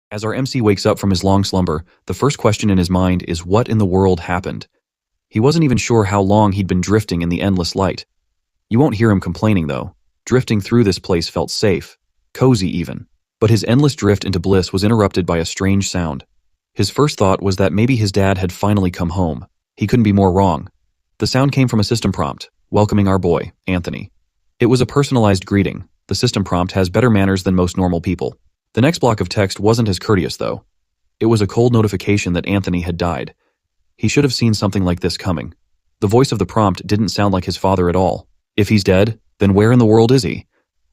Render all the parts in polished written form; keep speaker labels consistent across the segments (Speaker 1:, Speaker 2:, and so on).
Speaker 1: As our MC wakes up from his long slumber, the first question in his mind is what in the world happened? He wasn't even sure how long he'd been drifting in the endless light. You won't hear him complaining though. Drifting through this place felt safe, cozy even. But his endless drift into bliss was interrupted by a strange sound. His first thought was that maybe his dad had finally come home. He couldn't be more wrong. The sound came from a system prompt, welcoming our boy, Anthony. It was a personalized greeting. The system prompt has better manners than most normal people. The next block of text wasn't as courteous though. It was a cold notification that Anthony had died. He should have seen something like this coming. The voice of the prompt didn't sound like his father at all. If he's dead, then where in the world is he?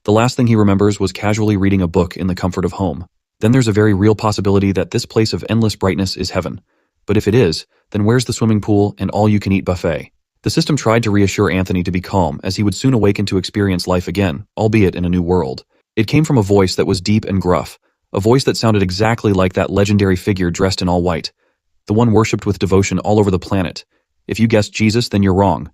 Speaker 1: The last thing he remembers was casually reading a book in the comfort of home. Then there's a very real possibility that this place of endless brightness is heaven. But if it is, then where's the swimming pool and all-you-can-eat buffet? The system tried to reassure Anthony to be calm as he would soon awaken to experience life again, albeit in a new world. It came from a voice that was deep and gruff, a voice that sounded exactly like that legendary figure dressed in all white, the one worshipped with devotion all over the planet. If you guessed Jesus, then you're wrong.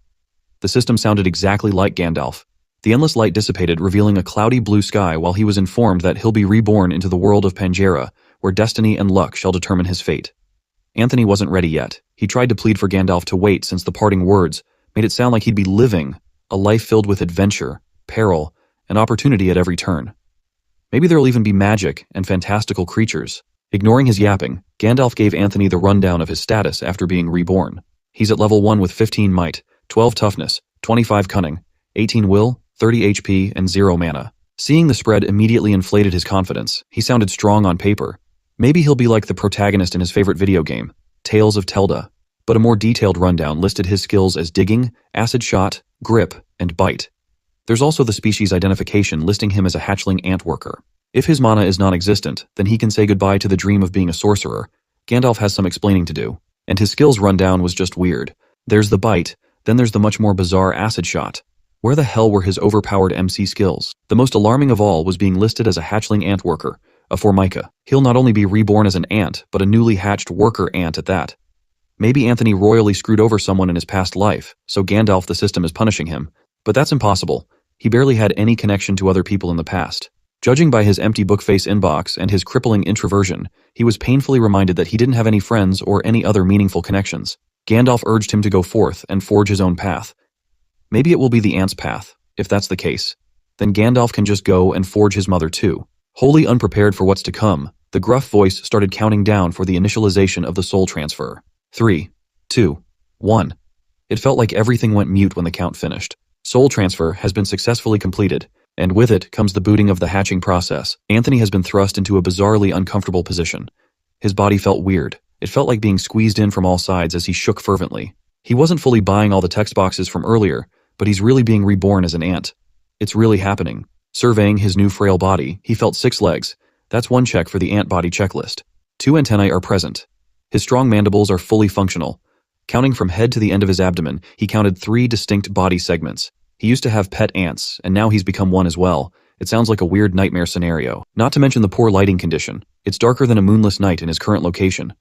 Speaker 1: The system sounded exactly like Gandalf. The endless light dissipated, revealing a cloudy blue sky while he was informed that he'll be reborn into the world of Pangera, where destiny and luck shall determine his fate. Anthony wasn't ready yet. He tried to plead for Gandalf to wait since the parting words made it sound like he'd be living a life filled with adventure, peril, and opportunity at every turn. Maybe there'll even be magic and fantastical creatures. Ignoring his yapping, Gandalf gave Anthony the rundown of his status after being reborn. He's at level 1 with 15 might, 12 toughness, 25 cunning, 18 will, 30 HP, and 0 mana. Seeing the spread immediately inflated his confidence. He sounded strong on paper. Maybe he'll be like the protagonist in his favorite video game, Tales of Telda. But a more detailed rundown listed his skills as digging, acid shot, grip, and bite. There's also the species identification listing him as a hatchling ant worker. If his mana is non-existent, then he can say goodbye to the dream of being a sorcerer. Gandalf has some explaining to do, and his skills rundown was just weird. There's the bite, then there's the much more bizarre acid shot. Where the hell were his overpowered MC skills? The most alarming of all was being listed as a hatchling ant worker, a Formica. He'll not only be reborn as an ant, but a newly hatched worker ant at that. Maybe Anthony royally screwed over someone in his past life, so Gandalf the system is punishing him. But that's impossible. He barely had any connection to other people in the past. Judging by his empty bookface inbox and his crippling introversion, he was painfully reminded that he didn't have any friends or any other meaningful connections. Gandalf urged him to go forth and forge his own path. Maybe it will be the ant's path. If that's the case, then Gandalf can just go and forge his mother too. Wholly unprepared for what's to come, the gruff voice started counting down for the initialization of the soul transfer. 3, 2, 1. It felt like everything went mute when the count finished. Soul transfer has been successfully completed, and with it comes the booting of the hatching process. Anthony has been thrust into a bizarrely uncomfortable position. His body felt weird. It felt like being squeezed in from all sides as he shook fervently. He wasn't fully buying all the text boxes from earlier, but he's really being reborn as an ant. It's really happening. Surveying his new frail body, he felt 6 legs. That's one check for the ant body checklist. 2 antennae are present. His strong mandibles are fully functional. Counting from head to the end of his abdomen, he counted 3 distinct body segments. He used to have pet ants, and now he's become one as well. It sounds like a weird nightmare scenario. Not to mention the poor lighting condition. It's darker than a moonless night in his current location.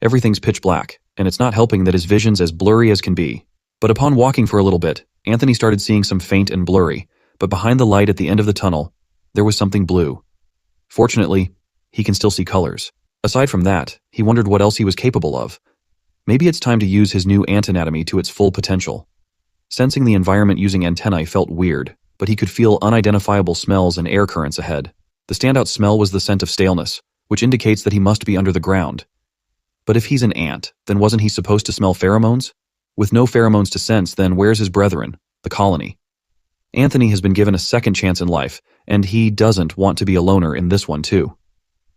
Speaker 1: Everything's pitch black, and it's not helping that his vision's as blurry as can be. But upon walking for a little bit, Anthony started seeing some faint and blurry, but behind the light at the end of the tunnel, there was something blue. Fortunately, he can still see colors. Aside from that, he wondered what else he was capable of. Maybe it's time to use his new ant anatomy to its full potential. Sensing the environment using antennae felt weird, but he could feel unidentifiable smells and air currents ahead. The standout smell was the scent of staleness, which indicates that he must be under the ground. But if he's an ant, then wasn't he supposed to smell pheromones? With no pheromones to sense, then where's his brethren, the colony? Anthony has been given a second chance in life, and he doesn't want to be a loner in this one too.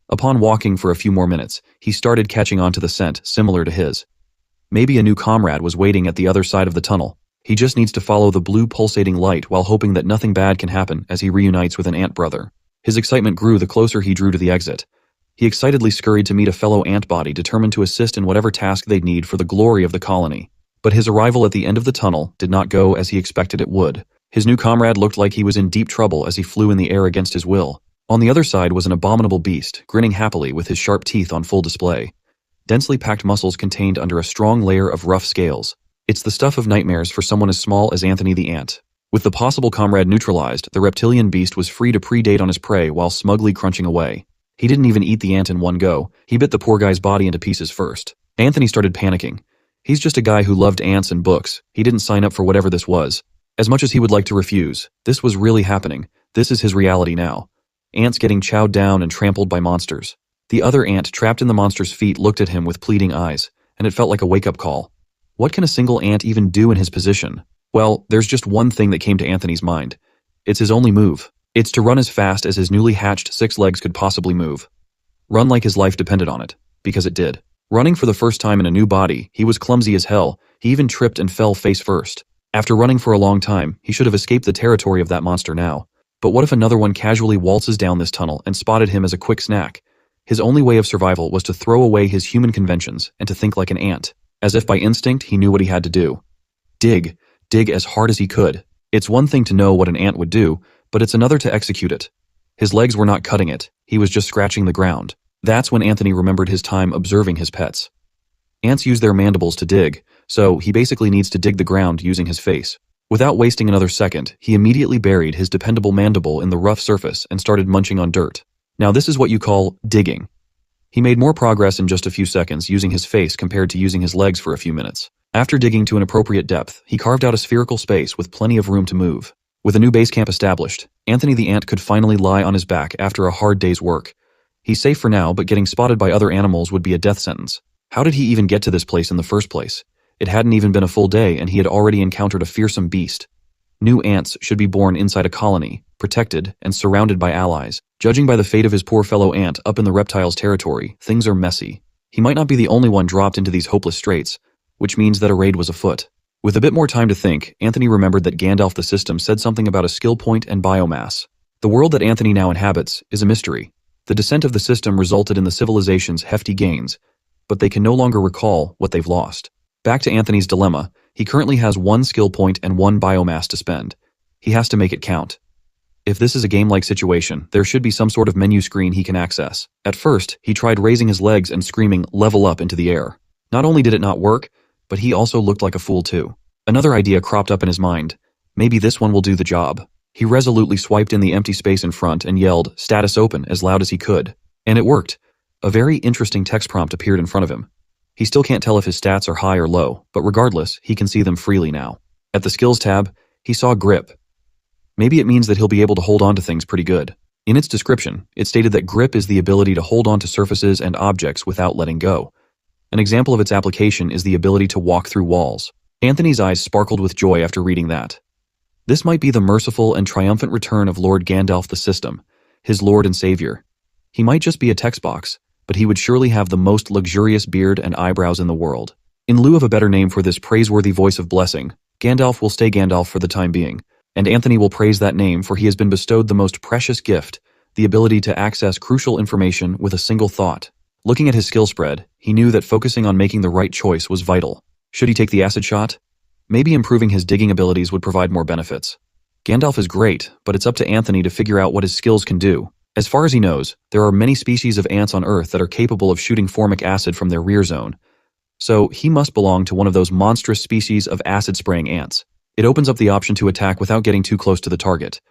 Speaker 1: Upon walking for a few more minutes, he started catching on to the scent similar to his. Maybe a new comrade was waiting at the other side of the tunnel. He just needs to follow the blue pulsating light while hoping that nothing bad can happen as he reunites with an ant brother. His excitement grew the closer he drew to the exit. He excitedly scurried to meet a fellow ant body determined to assist in whatever task they'd need for the glory of the colony. But his arrival at the end of the tunnel did not go as he expected it would. His new comrade looked like he was in deep trouble as he flew in the air against his will. On the other side was an abominable beast, grinning happily with his sharp teeth on full display. Densely packed muscles contained under a strong layer of rough scales. It's the stuff of nightmares for someone as small as Anthony the ant. With the possible comrade neutralized, the reptilian beast was free to predate on his prey while smugly crunching away. He didn't even eat the ant in one go. He bit the poor guy's body into pieces first. Anthony started panicking. He's just a guy who loved ants and books. He didn't sign up for whatever this was. As much as he would like to refuse, this was really happening. This is his reality now. Ants getting chowed down and trampled by monsters. The other ant trapped in the monster's feet looked at him with pleading eyes, and it felt like a wake-up call. What can a single ant even do in his position? Well, there's just one thing that came to Anthony's mind. It's his only move. It's to run as fast as his newly hatched 6 legs could possibly move. Run like his life depended on it, because it did. Running for the first time in a new body, he was clumsy as hell. He even tripped and fell face first. After running for a long time, he should have escaped the territory of that monster now. But what if another one casually waltzes down this tunnel and spotted him as a quick snack? His only way of survival was to throw away his human conventions and to think like an ant. As if by instinct, he knew what he had to do. Dig. Dig as hard as he could. It's one thing to know what an ant would do, but it's another to execute it. His legs were not cutting it. He was just scratching the ground. That's when Anthony remembered his time observing his pets. Ants use their mandibles to dig, so he basically needs to dig the ground using his face. Without wasting another second, he immediately buried his dependable mandible in the rough surface and started munching on dirt. Now this is what you call digging. He made more progress in just a few seconds using his face compared to using his legs for a few minutes. After digging to an appropriate depth, he carved out a spherical space with plenty of room to move. With a new base camp established, Anthony the ant could finally lie on his back after a hard day's work. He's safe for now, but getting spotted by other animals would be a death sentence. How did he even get to this place in the first place? It hadn't even been a full day and he had already encountered a fearsome beast. New ants should be born inside a colony, protected and surrounded by allies. Judging by the fate of his poor fellow ant up in the reptile's territory, things are messy. He might not be the only one dropped into these hopeless straits, which means that a raid was afoot. With a bit more time to think, Anthony remembered that Gandalf the system said something about a skill point and biomass. The world that Anthony now inhabits is a mystery. The descent of the system resulted in the civilization's hefty gains, but they can no longer recall what they've lost. Back to Anthony's dilemma, he currently has 1 skill point and 1 biomass to spend. He has to make it count. If this is a game-like situation, there should be some sort of menu screen he can access. At first, he tried raising his legs and screaming, "Level up," into the air. Not only did it not work, but he also looked like a fool too. Another idea cropped up in his mind. Maybe this one will do the job. He resolutely swiped in the empty space in front and yelled, "Status open," as loud as he could. And it worked. A very interesting text prompt appeared in front of him. He still can't tell if his stats are high or low, but regardless, he can see them freely now. At the Skills tab, he saw Grip. Maybe it means that he'll be able to hold on to things pretty good. In its description, it stated that Grip is the ability to hold on to surfaces and objects without letting go. An example of its application is the ability to walk through walls. Anthony's eyes sparkled with joy after reading that. This might be the merciful and triumphant return of Lord Gandalf the System, his lord and savior. He might just be a text box, but he would surely have the most luxurious beard and eyebrows in the world. In lieu of a better name for this praiseworthy voice of blessing, Gandalf will stay Gandalf for the time being, and Anthony will praise that name for he has been bestowed the most precious gift, the ability to access crucial information with a single thought. Looking at his skill spread, he knew that focusing on making the right choice was vital. Should he take the acid shot? Maybe improving his digging abilities would provide more benefits. Gandalf is great, but it's up to Anthony to figure out what his skills can do. As far as he knows, there are many species of ants on Earth that are capable of shooting formic acid from their rear zone. So he must belong to one of those monstrous species of acid-spraying ants. It opens up the option to attack without getting too close to the target.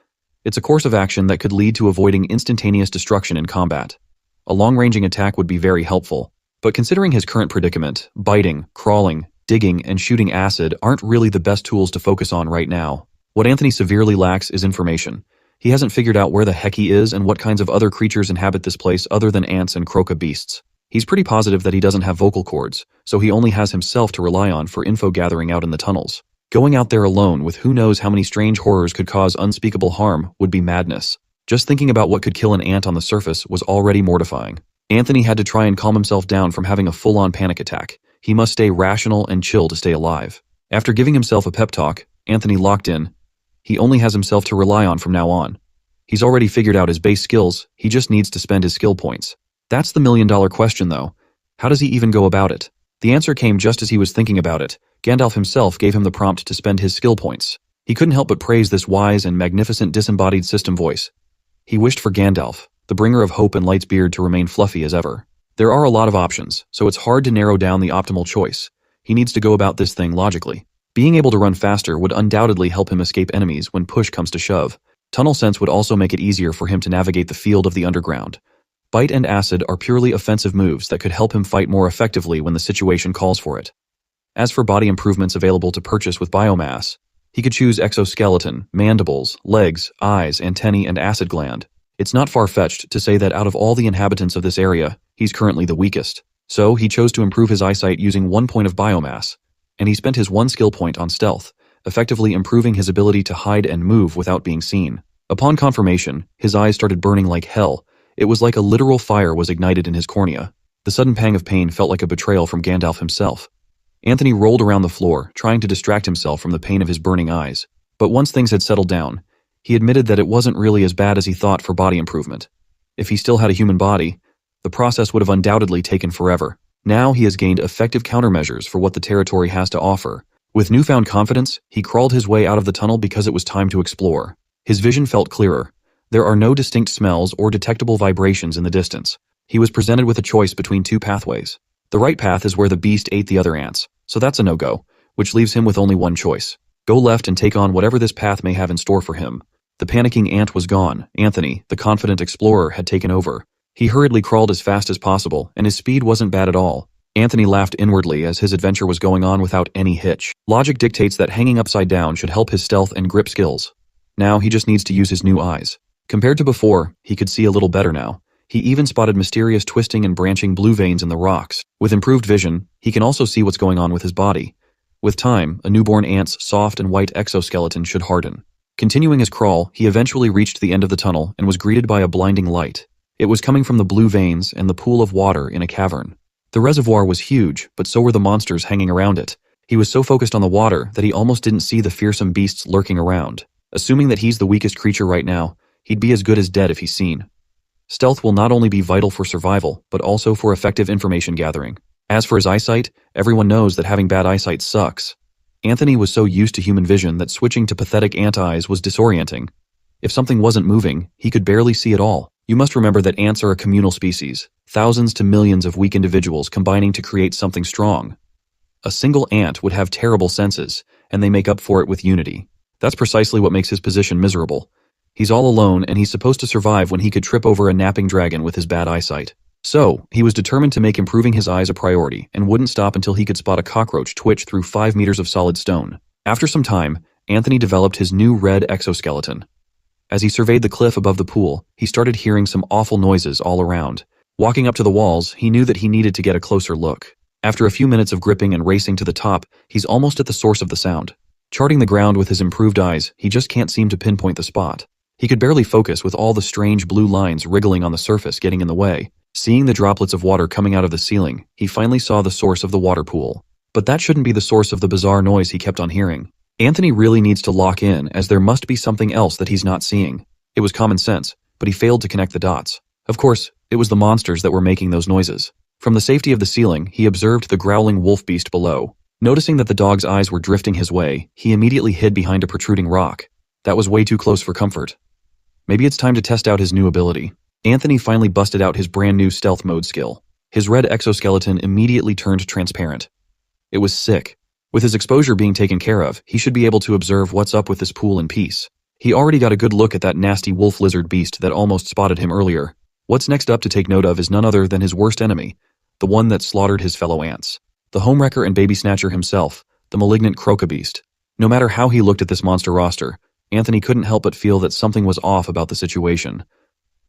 Speaker 1: It's a course of action that could lead to avoiding instantaneous destruction in combat. A long-ranging attack would be very helpful. But considering his current predicament, biting, crawling, digging, and shooting acid aren't really the best tools to focus on right now. What Anthony severely lacks is information. He hasn't figured out where the heck he is and what kinds of other creatures inhabit this place other than ants and croca beasts. He's pretty positive that he doesn't have vocal cords, so he only has himself to rely on for info gathering out in the tunnels. Going out there alone with who knows how many strange horrors could cause unspeakable harm would be madness. Just thinking about what could kill an ant on the surface was already mortifying. Anthony had to try and calm himself down from having a full-on panic attack. He must stay rational and chill to stay alive. After giving himself a pep talk, Anthony locked in. He only has himself to rely on from now on. He's already figured out his base skills, he just needs to spend his skill points. That's the million-dollar question, though. How does he even go about it? The answer came just as he was thinking about it. Gandalf himself gave him the prompt to spend his skill points. He couldn't help but praise this wise and magnificent disembodied system voice. He wished for Gandalf, the bringer of hope and light's beard, to remain fluffy as ever. There are a lot of options, so it's hard to narrow down the optimal choice. He needs to go about this thing logically. Being able to run faster would undoubtedly help him escape enemies when push comes to shove. Tunnel sense would also make it easier for him to navigate the field of the underground. Bite and acid are purely offensive moves that could help him fight more effectively when the situation calls for it. As for body improvements available to purchase with biomass, he could choose exoskeleton, mandibles, legs, eyes, antennae, and acid gland. It's not far-fetched to say that out of all the inhabitants of this area, he's currently the weakest. So he chose to improve his eyesight using 1 point of biomass, and he spent his 1 skill point on stealth, effectively improving his ability to hide and move without being seen. Upon confirmation, his eyes started burning like hell. It was like a literal fire was ignited in his cornea. The sudden pang of pain felt like a betrayal from Gandalf himself. Anthony rolled around the floor, trying to distract himself from the pain of his burning eyes. But once things had settled down, he admitted that it wasn't really as bad as he thought for body improvement. If he still had a human body, the process would have undoubtedly taken forever. Now he has gained effective countermeasures for what the territory has to offer. With newfound confidence, he crawled his way out of the tunnel because it was time to explore. His vision felt clearer. There are no distinct smells or detectable vibrations in the distance. He was presented with a choice between 2 pathways. The right path is where the beast ate the other ants, so that's a no-go, which leaves him with only one choice. Go left and take on whatever this path may have in store for him. The panicking ant was gone. Anthony, the confident explorer, had taken over. He hurriedly crawled as fast as possible, and his speed wasn't bad at all. Anthony laughed inwardly as his adventure was going on without any hitch. Logic dictates that hanging upside down should help his stealth and grip skills. Now he just needs to use his new eyes. Compared to before, he could see a little better now. He even spotted mysterious twisting and branching blue veins in the rocks. With improved vision, he can also see what's going on with his body. With time, a newborn ant's soft and white exoskeleton should harden. Continuing his crawl, he eventually reached the end of the tunnel and was greeted by a blinding light. It was coming from the blue veins and the pool of water in a cavern. The reservoir was huge, but so were the monsters hanging around it. He was so focused on the water that he almost didn't see the fearsome beasts lurking around. Assuming that he's the weakest creature right now, he'd be as good as dead if he's seen. Stealth will not only be vital for survival, but also for effective information gathering. As for his eyesight, everyone knows that having bad eyesight sucks. Anthony was so used to human vision that switching to pathetic ant eyes was disorienting. If something wasn't moving, he could barely see it all. You must remember that ants are a communal species, thousands to millions of weak individuals combining to create something strong. A single ant would have terrible senses, and they make up for it with unity. That's precisely what makes his position miserable. He's all alone, and he's supposed to survive when he could trip over a napping dragon with his bad eyesight. So, he was determined to make improving his eyes a priority, and wouldn't stop until he could spot a cockroach twitch through 5 meters of solid stone. After some time, Anthony developed his new red exoskeleton. As he surveyed the cliff above the pool, he started hearing some awful noises all around. Walking up to the walls, he knew that he needed to get a closer look. After a few minutes of gripping and racing to the top, he's almost at the source of the sound. Charting the ground with his improved eyes, he just can't seem to pinpoint the spot. He could barely focus with all the strange blue lines wriggling on the surface getting in the way. Seeing the droplets of water coming out of the ceiling, he finally saw the source of the water pool. But that shouldn't be the source of the bizarre noise he kept on hearing. Anthony really needs to lock in, as there must be something else that he's not seeing. It was common sense, but he failed to connect the dots. Of course, it was the monsters that were making those noises. From the safety of the ceiling, he observed the growling wolf beast below. Noticing that the dog's eyes were drifting his way, he immediately hid behind a protruding rock. That was way too close for comfort. Maybe it's time to test out his new ability. Anthony finally busted out his brand new stealth mode skill. His red exoskeleton immediately turned transparent. It was sick. With his exposure being taken care of, he should be able to observe what's up with this pool in peace. He already got a good look at that nasty wolf lizard beast that almost spotted him earlier. What's next up to take note of is none other than his worst enemy, the one that slaughtered his fellow ants. The homewrecker and baby snatcher himself, the malignant crocobeast. No matter how he looked at this monster roster, Anthony couldn't help but feel that something was off about the situation.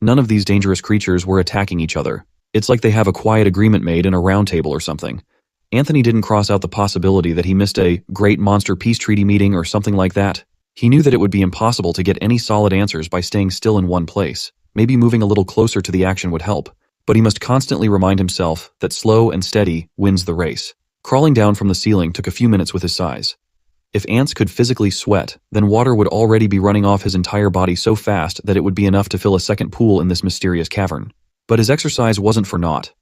Speaker 1: None of these dangerous creatures were attacking each other. It's like they have a quiet agreement made in a round table or something. Anthony didn't cross out the possibility that he missed a Great Monster Peace Treaty meeting or something like that. He knew that it would be impossible to get any solid answers by staying still in one place. Maybe moving a little closer to the action would help. But he must constantly remind himself that slow and steady wins the race. Crawling down from the ceiling took a few minutes with his size. If ants could physically sweat, then water would already be running off his entire body so fast that it would be enough to fill a second pool in this mysterious cavern. But his exercise wasn't for naught.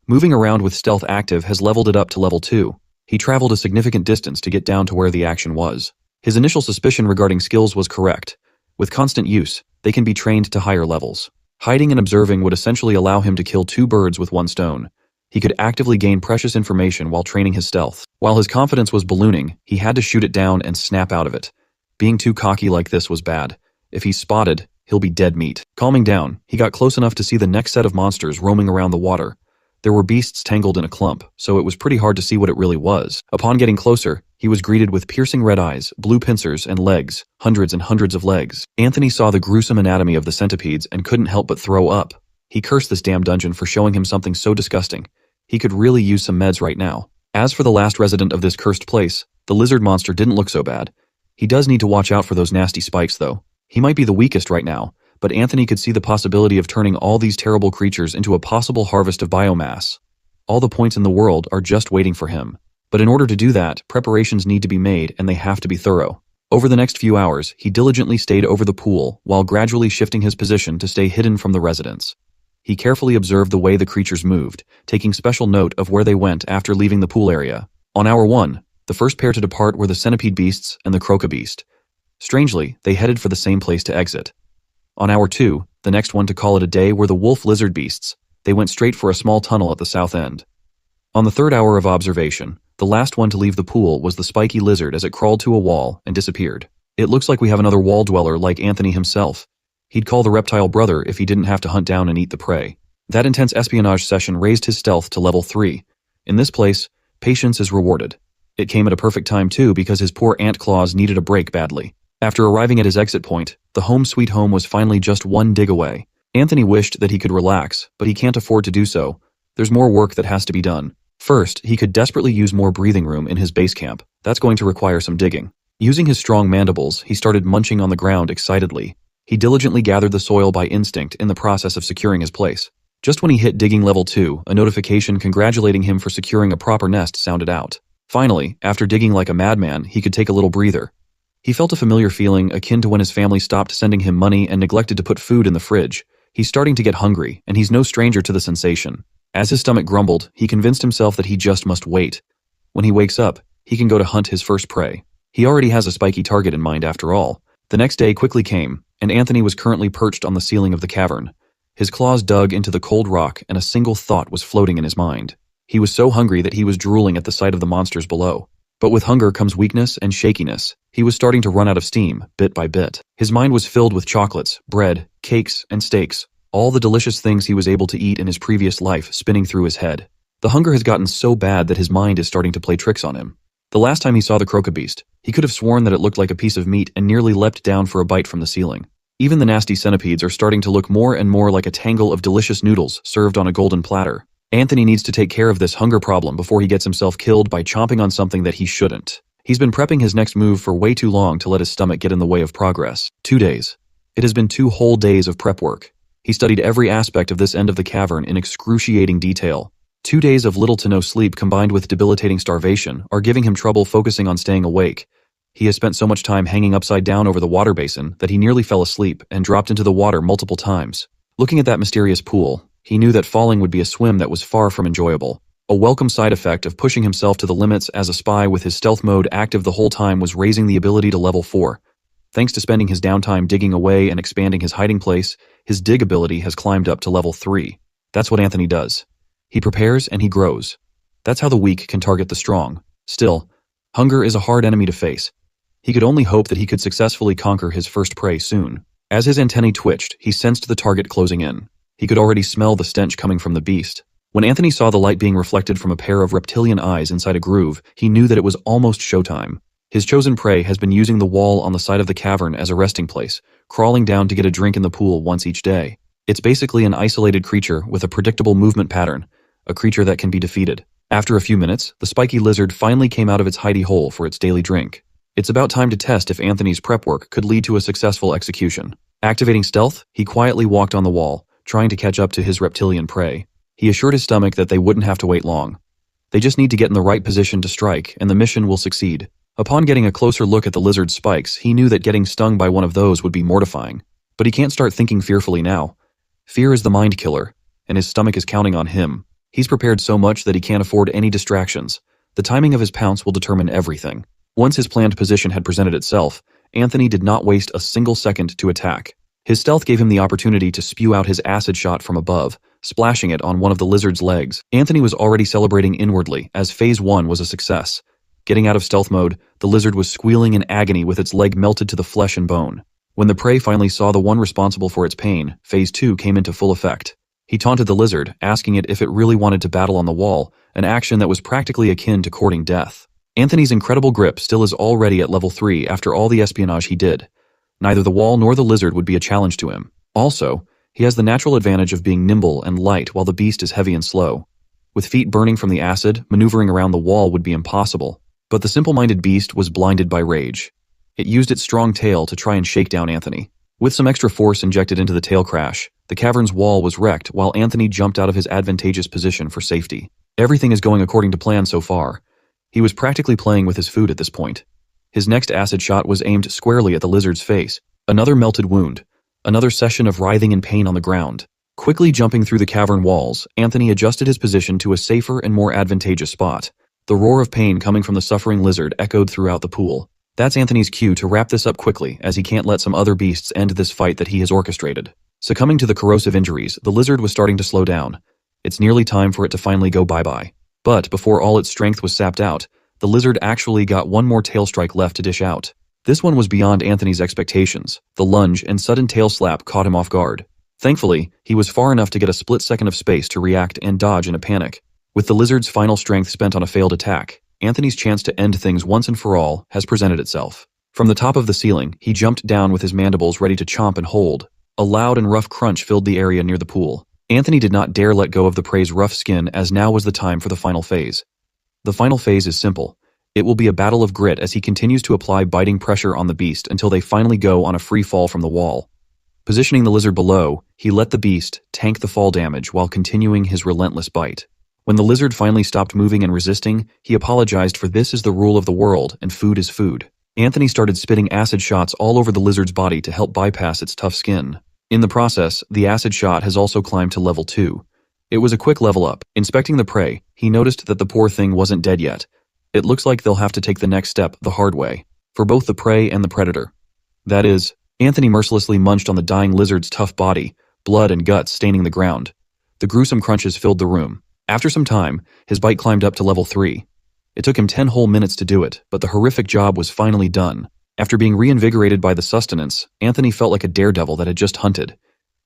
Speaker 1: Moving around with stealth active has leveled it up to level 2. He traveled a significant distance to get down to where the action was. His initial suspicion regarding skills was correct. With constant use, they can be trained to higher levels. Hiding and observing would essentially allow him to kill 2 birds with 1 stone. He could actively gain precious information while training his stealth. While his confidence was ballooning, he had to shoot it down and snap out of it. Being too cocky like this was bad. If he's spotted, he'll be dead meat. Calming down, he got close enough to see the next set of monsters roaming around the water. There were beasts tangled in a clump, so it was pretty hard to see what it really was. Upon getting closer, he was greeted with piercing red eyes, blue pincers, and legs, hundreds and hundreds of legs. Anthony saw the gruesome anatomy of the centipedes and couldn't help but throw up. He cursed this damn dungeon for showing him something so disgusting. He could really use some meds right now. As for the last resident of this cursed place, the lizard monster didn't look so bad. He does need to watch out for those nasty spikes, though. He might be the weakest right now, but Anthony could see the possibility of turning all these terrible creatures into a possible harvest of biomass. All the points in the world are just waiting for him. But in order to do that, preparations need to be made and they have to be thorough. Over the next few hours, he diligently stayed over the pool while gradually shifting his position to stay hidden from the residents. He carefully observed the way the creatures moved, taking special note of where they went after leaving the pool area. On hour 1, the first pair to depart were the centipede beasts and the croca beast. Strangely, they headed for the same place to exit. On hour 2, the next one to call it a day were the wolf lizard beasts. They went straight for a small tunnel at the south end. On the third hour of observation, the last one to leave the pool was the spiky lizard as it crawled to a wall and disappeared. It looks like we have another wall dweller like Anthony himself. He'd call the reptile brother if he didn't have to hunt down and eat the prey. That intense espionage session raised his stealth to level 3. In this place, patience is rewarded. It came at a perfect time too because his poor ant claws needed a break badly. After arriving at his exit point, the home sweet home was finally just one dig away. Anthony wished that he could relax, but he can't afford to do so. There's more work that has to be done. First, he could desperately use more breathing room in his base camp. That's going to require some digging. Using his strong mandibles, he started munching on the ground excitedly. He diligently gathered the soil by instinct in the process of securing his place. Just when he hit digging level 2, a notification congratulating him for securing a proper nest sounded out. Finally, after digging like a madman, he could take a little breather. He felt a familiar feeling akin to when his family stopped sending him money and neglected to put food in the fridge. He's starting to get hungry, and he's no stranger to the sensation. As his stomach grumbled, he convinced himself that he just must wait. When he wakes up, he can go to hunt his first prey. He already has a spiky target in mind after all. The next day quickly came, and Anthony was currently perched on the ceiling of the cavern. His claws dug into the cold rock, and a single thought was floating in his mind. He was so hungry that he was drooling at the sight of the monsters below. But with hunger comes weakness and shakiness. He was starting to run out of steam, bit by bit. His mind was filled with chocolates, bread, cakes, and steaks, all the delicious things he was able to eat in his previous life spinning through his head. The hunger has gotten so bad that his mind is starting to play tricks on him. The last time he saw the croca beast, he could have sworn that it looked like a piece of meat and nearly leapt down for a bite from the ceiling. Even the nasty centipedes are starting to look more and more like a tangle of delicious noodles served on a golden platter. Anthony needs to take care of this hunger problem before he gets himself killed by chomping on something that he shouldn't. He's been prepping his next move for way too long to let his stomach get in the way of progress. 2 days. It has been 2 whole days of prep work. He studied every aspect of this end of the cavern in excruciating detail. 2 days of little to no sleep combined with debilitating starvation are giving him trouble focusing on staying awake. He has spent so much time hanging upside down over the water basin that he nearly fell asleep and dropped into the water multiple times. Looking at that mysterious pool, he knew that falling would be a swim that was far from enjoyable. A welcome side effect of pushing himself to the limits as a spy with his stealth mode active the whole time was raising the ability to level 4. Thanks to spending his downtime digging away and expanding his hiding place, his dig ability has climbed up to level 3. That's what Anthony does. He prepares and he grows. That's how the weak can target the strong. Still, hunger is a hard enemy to face. He could only hope that he could successfully conquer his first prey soon. As his antennae twitched, he sensed the target closing in. He could already smell the stench coming from the beast. When Anthony saw the light being reflected from a pair of reptilian eyes inside a groove, he knew that it was almost showtime. His chosen prey has been using the wall on the side of the cavern as a resting place, crawling down to get a drink in the pool once each day. It's basically an isolated creature with a predictable movement pattern, a creature that can be defeated. After a few minutes, the spiky lizard finally came out of its hidey hole for its daily drink. It's about time to test if Anthony's prep work could lead to a successful execution. Activating stealth, he quietly walked on the wall, trying to catch up to his reptilian prey. He assured his stomach that they wouldn't have to wait long. They just need to get in the right position to strike, and the mission will succeed. Upon getting a closer look at the lizard's spikes, he knew that getting stung by one of those would be mortifying. But he can't start thinking fearfully now. Fear is the mind killer, and his stomach is counting on him. He's prepared so much that he can't afford any distractions. The timing of his pounce will determine everything. Once his planned position had presented itself, Anthony did not waste a single second to attack. His stealth gave him the opportunity to spew out his acid shot from above, splashing it on one of the lizard's legs. Anthony was already celebrating inwardly, as Phase 1 was a success. Getting out of stealth mode, the lizard was squealing in agony with its leg melted to the flesh and bone. When the prey finally saw the one responsible for its pain, Phase 2 came into full effect. He taunted the lizard, asking it if it really wanted to battle on the wall, an action that was practically akin to courting death. Anthony's incredible grip still is already at level 3 after all the espionage he did. Neither the wall nor the lizard would be a challenge to him. Also, he has the natural advantage of being nimble and light while the beast is heavy and slow. With feet burning from the acid, maneuvering around the wall would be impossible. But the simple-minded beast was blinded by rage. It used its strong tail to try and shake down Anthony. With some extra force injected into the tail crash, the cavern's wall was wrecked while Anthony jumped out of his advantageous position for safety. Everything is going according to plan so far. He was practically playing with his food at this point. His next acid shot was aimed squarely at the lizard's face. Another melted wound. Another session of writhing in pain on the ground. Quickly jumping through the cavern walls, Anthony adjusted his position to a safer and more advantageous spot. The roar of pain coming from the suffering lizard echoed throughout the pool. That's Anthony's cue to wrap this up quickly, as he can't let some other beasts end this fight that he has orchestrated. Succumbing to the corrosive injuries, the lizard was starting to slow down. It's nearly time for it to finally go bye-bye. But before all its strength was sapped out, the lizard actually got one more tail strike left to dish out. This one was beyond Anthony's expectations. The lunge and sudden tail slap caught him off guard. Thankfully, he was far enough to get a split second of space to react and dodge in a panic. With the lizard's final strength spent on a failed attack, Anthony's chance to end things once and for all has presented itself. From the top of the ceiling, he jumped down with his mandibles ready to chomp and hold. A loud and rough crunch filled the area near the pool. Anthony did not dare let go of the prey's rough skin, as now was the time for the final phase. The final phase is simple. It will be a battle of grit as he continues to apply biting pressure on the beast until they finally go on a free fall from the wall. Positioning the lizard below, he let the beast tank the fall damage while continuing his relentless bite. When the lizard finally stopped moving and resisting, he apologized for this is the rule of the world and food is food. Anthony started spitting acid shots all over the lizard's body to help bypass its tough skin. In the process, the acid shot has also climbed to level 2. It was a quick level up. Inspecting the prey, he noticed that the poor thing wasn't dead yet. It looks like they'll have to take the next step the hard way, for both the prey and the predator. That is, Anthony mercilessly munched on the dying lizard's tough body, blood and guts staining the ground. The gruesome crunches filled the room. After some time, his bite climbed up to level 3. It took him 10 whole minutes to do it, but the horrific job was finally done. After being reinvigorated by the sustenance, Anthony felt like a daredevil that had just hunted.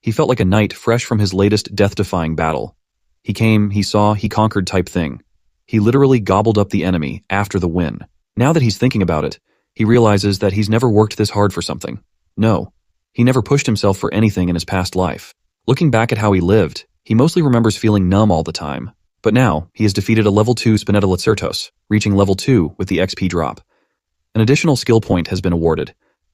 Speaker 1: He felt like a knight fresh from his latest death-defying battle. He came, he saw, he conquered type thing. He literally gobbled up the enemy after the win. Now that he's thinking about it, he realizes that he's never worked this hard for something. No, he never pushed himself for anything in his past life. Looking back at how he lived, he mostly remembers feeling numb all the time. But now, he has defeated a level 2 Spinetta Lacertos, reaching level 2 with the XP drop. An additional skill point has been awarded.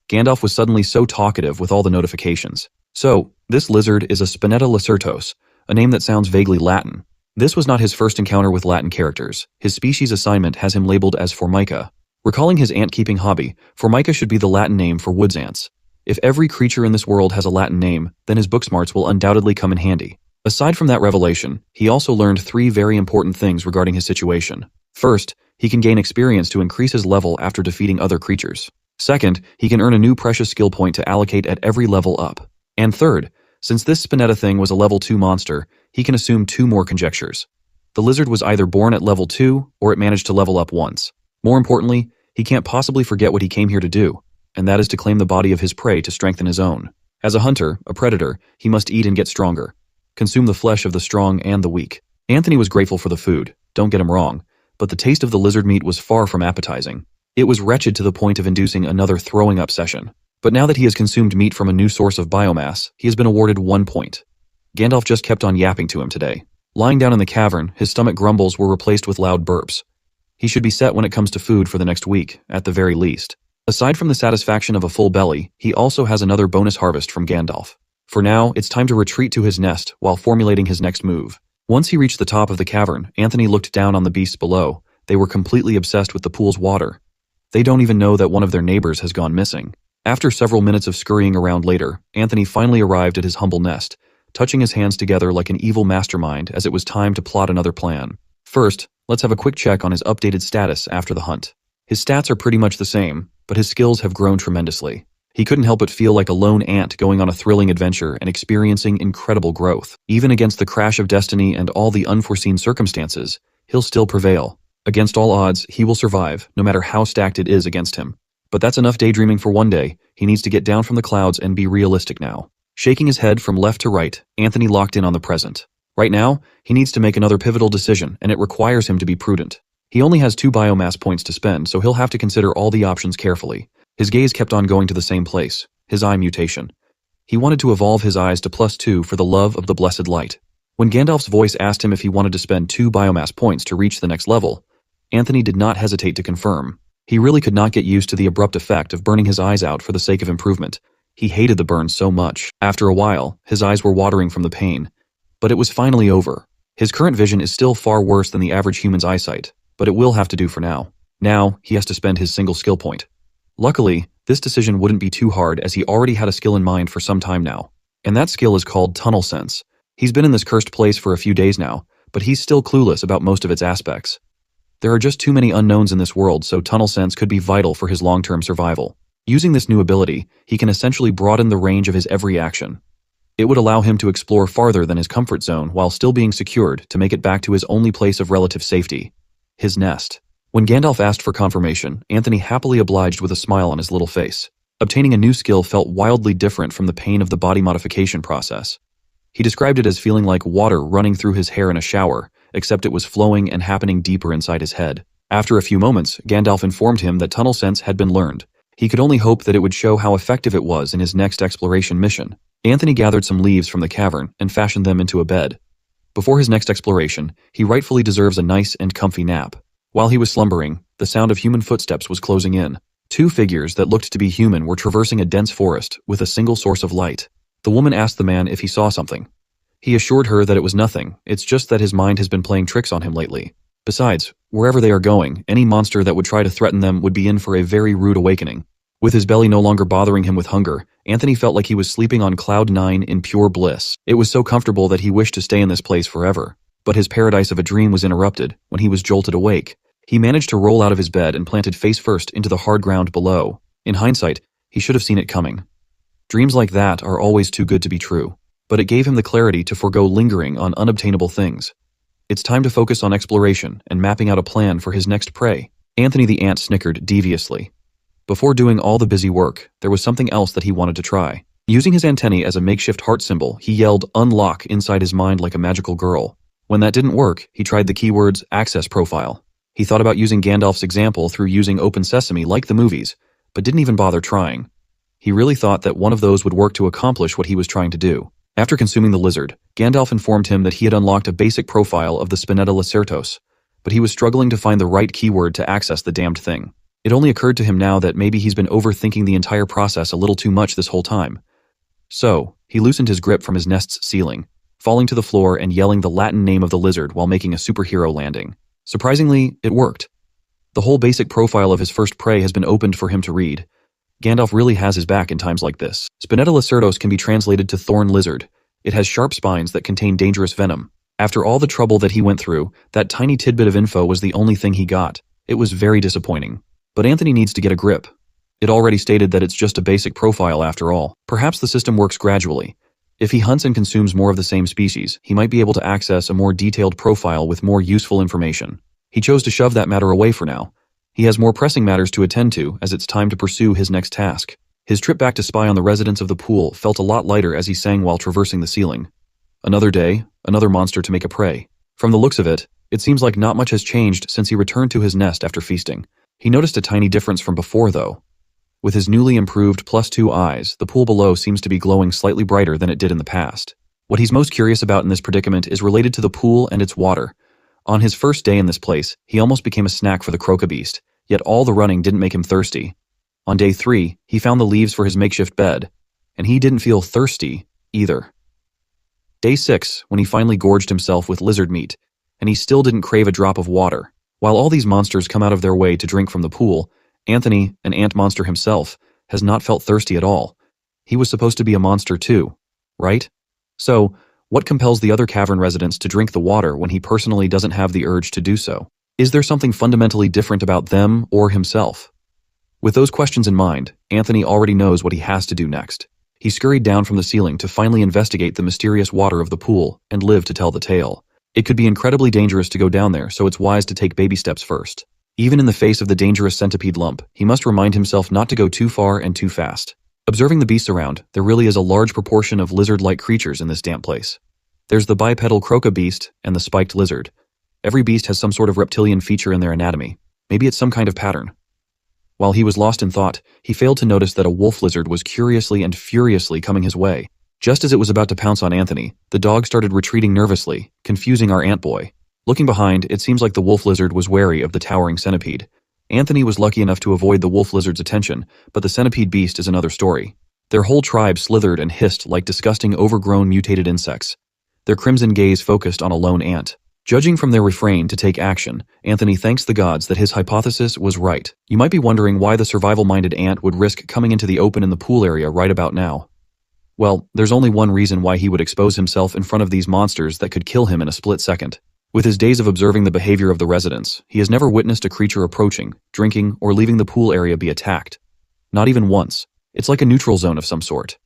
Speaker 1: Gandalf was suddenly so talkative with all the notifications. So, this lizard is a Spinetta Lacertos, a name that sounds vaguely Latin. This was not his first encounter with Latin characters. His species assignment has him labeled as Formica. Recalling his ant-keeping hobby, Formica should be the Latin name for woods ants. If every creature in this world has a Latin name, then his book smarts will undoubtedly come in handy. Aside from that revelation, he also learned 3 very important things regarding his situation. First, he can gain experience to increase his level after defeating other creatures. Second, he can earn a new precious skill point to allocate at every level up. And third, since this Spinetta thing was a level 2 monster, he can assume 2 more conjectures. The lizard was either born at level 2, or it managed to level up once. More importantly, he can't possibly forget what he came here to do, and that is to claim the body of his prey to strengthen his own. As a hunter, a predator, he must eat and get stronger. Consume the flesh of the strong and the weak. Anthony was grateful for the food, don't get him wrong, but the taste of the lizard meat was far from appetizing. It was wretched to the point of inducing another throwing up session. But now that he has consumed meat from a new source of biomass, he has been awarded 1 point. Gandalf just kept on yapping to him today. Lying down in the cavern, his stomach grumbles were replaced with loud burps. He should be set when it comes to food for the next week, at the very least. Aside from the satisfaction of a full belly, he also has another bonus harvest from Gandalf. For now, it's time to retreat to his nest while formulating his next move. Once he reached the top of the cavern, Anthony looked down on the beasts below. They were completely obsessed with the pool's water. They don't even know that one of their neighbors has gone missing. After several minutes of scurrying around later, Anthony finally arrived at his humble nest, touching his hands together like an evil mastermind as it was time to plot another plan. First, let's have a quick check on his updated status after the hunt. His stats are pretty much the same, but his skills have grown tremendously. He couldn't help but feel like a lone ant going on a thrilling adventure and experiencing incredible growth. Even against the crash of destiny and all the unforeseen circumstances, he'll still prevail. Against all odds, he will survive, no matter how stacked it is against him. But that's enough daydreaming for one day. He needs to get down from the clouds and be realistic now. Shaking his head from left to right, Anthony locked in on the present. Right now, he needs to make another pivotal decision, and it requires him to be prudent. He only has 2 biomass points to spend, so he'll have to consider all the options carefully. His gaze kept on going to the same place, his eye mutation. He wanted to evolve his eyes to +2 for the love of the blessed light. When Gandalf's voice asked him if he wanted to spend 2 biomass points to reach the next level, Anthony did not hesitate to confirm. He really could not get used to the abrupt effect of burning his eyes out for the sake of improvement. He hated the burn so much. After a while, his eyes were watering from the pain. But it was finally over. His current vision is still far worse than the average human's eyesight, but it will have to do for now. Now, he has to spend his single skill point. Luckily, this decision wouldn't be too hard as he already had a skill in mind for some time now. And that skill is called tunnel sense. He's been in this cursed place for a few days now, but he's still clueless about most of its aspects. There are just too many unknowns in this world, so tunnel sense could be vital for his long-term survival. Using this new ability, he can essentially broaden the range of his every action. It would allow him to explore farther than his comfort zone while still being secured to make it back to his only place of relative safety, his nest. When Gandalf asked for confirmation, Anthony happily obliged with a smile on his little face. Obtaining a new skill felt wildly different from the pain of the body modification process. He described it as feeling like water running through his hair in a shower, except it was flowing and happening deeper inside his head. After a few moments, Gandalf informed him that tunnel sense had been learned. He could only hope that it would show how effective it was in his next exploration mission. Anthony gathered some leaves from the cavern and fashioned them into a bed. Before his next exploration, he rightfully deserves a nice and comfy nap. While he was slumbering, the sound of human footsteps was closing in. 2 figures that looked to be human were traversing a dense forest with a single source of light. The woman asked the man if he saw something. He assured her that it was nothing, it's just that his mind has been playing tricks on him lately. Besides, wherever they are going, any monster that would try to threaten them would be in for a very rude awakening. With his belly no longer bothering him with hunger, Anthony felt like he was sleeping on cloud 9 in pure bliss. It was so comfortable that he wished to stay in this place forever. But his paradise of a dream was interrupted when he was jolted awake. He managed to roll out of his bed and planted face first into the hard ground below. In hindsight, he should have seen it coming. Dreams like that are always too good to be true, but it gave him the clarity to forego lingering on unobtainable things. It's time to focus on exploration and mapping out a plan for his next prey. Anthony the ant snickered deviously. Before doing all the busy work, there was something else that he wanted to try. Using his antennae as a makeshift heart symbol, he yelled "unlock" inside his mind like a magical girl. When that didn't work, he tried the keywords "access profile." He thought about using Gandalf's example through using Open Sesame like the movies, but didn't even bother trying. He really thought that one of those would work to accomplish what he was trying to do. After consuming the lizard, Gandalf informed him that he had unlocked a basic profile of the Spinetta Lacertos, but he was struggling to find the right keyword to access the damned thing. It only occurred to him now that maybe he's been overthinking the entire process a little too much this whole time. So, he loosened his grip from his nest's ceiling, falling to the floor and yelling the Latin name of the lizard while making a superhero landing. Surprisingly, it worked. The whole basic profile of his first prey has been opened for him to read. Gandalf really has his back in times like this. Spinetta Lacertos can be translated to thorn lizard. It has sharp spines that contain dangerous venom. After all the trouble that he went through, that tiny tidbit of info was the only thing he got. It was very disappointing. But Anthony needs to get a grip. It already stated that it's just a basic profile after all. Perhaps the system works gradually. If he hunts and consumes more of the same species, he might be able to access a more detailed profile with more useful information. He chose to shove that matter away for now. He has more pressing matters to attend to as it's time to pursue his next task. His trip back to spy on the residents of the pool felt a lot lighter as he sang while traversing the ceiling. Another day, another monster to make a prey. From the looks of it, it seems like not much has changed since he returned to his nest after feasting. He noticed a tiny difference from before, though. With his newly improved +2 eyes, the pool below seems to be glowing slightly brighter than it did in the past. What he's most curious about in this predicament is related to the pool and its water. On his first day in this place, he almost became a snack for the crocobeast, yet all the running didn't make him thirsty. On day 3, he found the leaves for his makeshift bed, and he didn't feel thirsty either. Day 6, when he finally gorged himself with lizard meat, and he still didn't crave a drop of water. While all these monsters come out of their way to drink from the pool, Anthony, an ant monster himself, has not felt thirsty at all. He was supposed to be a monster too, right? So, what compels the other cavern residents to drink the water when he personally doesn't have the urge to do so? Is there something fundamentally different about them or himself? With those questions in mind, Anthony already knows what he has to do next. He scurried down from the ceiling to finally investigate the mysterious water of the pool and live to tell the tale. It could be incredibly dangerous to go down there, so it's wise to take baby steps first. Even in the face of the dangerous centipede lump, he must remind himself not to go too far and too fast. Observing the beasts around, there really is a large proportion of lizard-like creatures in this damp place. There's the bipedal croca beast and the spiked lizard. Every beast has some sort of reptilian feature in their anatomy. Maybe it's some kind of pattern. While he was lost in thought, he failed to notice that a wolf lizard was curiously and furiously coming his way. Just as it was about to pounce on Anthony, the dog started retreating nervously, confusing our ant boy. Looking behind, it seems like the wolf lizard was wary of the towering centipede. Anthony was lucky enough to avoid the wolf lizard's attention, but the centipede beast is another story. Their whole tribe slithered and hissed like disgusting overgrown mutated insects. Their crimson gaze focused on a lone ant. Judging from their refrain to take action, Anthony thanks the gods that his hypothesis was right. You might be wondering why the survival-minded ant would risk coming into the open in the pool area right about now. Well, there's only one reason why he would expose himself in front of these monsters that could kill him in a split second. With his days of observing the behavior of the residents, he has never witnessed a creature approaching, drinking, or leaving the pool area be attacked. Not even once. It's like a neutral zone of some sort.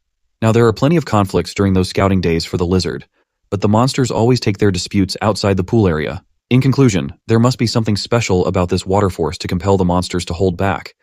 Speaker 1: Now, there are plenty of conflicts during those scouting days for the lizard, but the monsters always take their disputes outside the pool area. In conclusion, there must be something special about this water force to compel the monsters to hold back.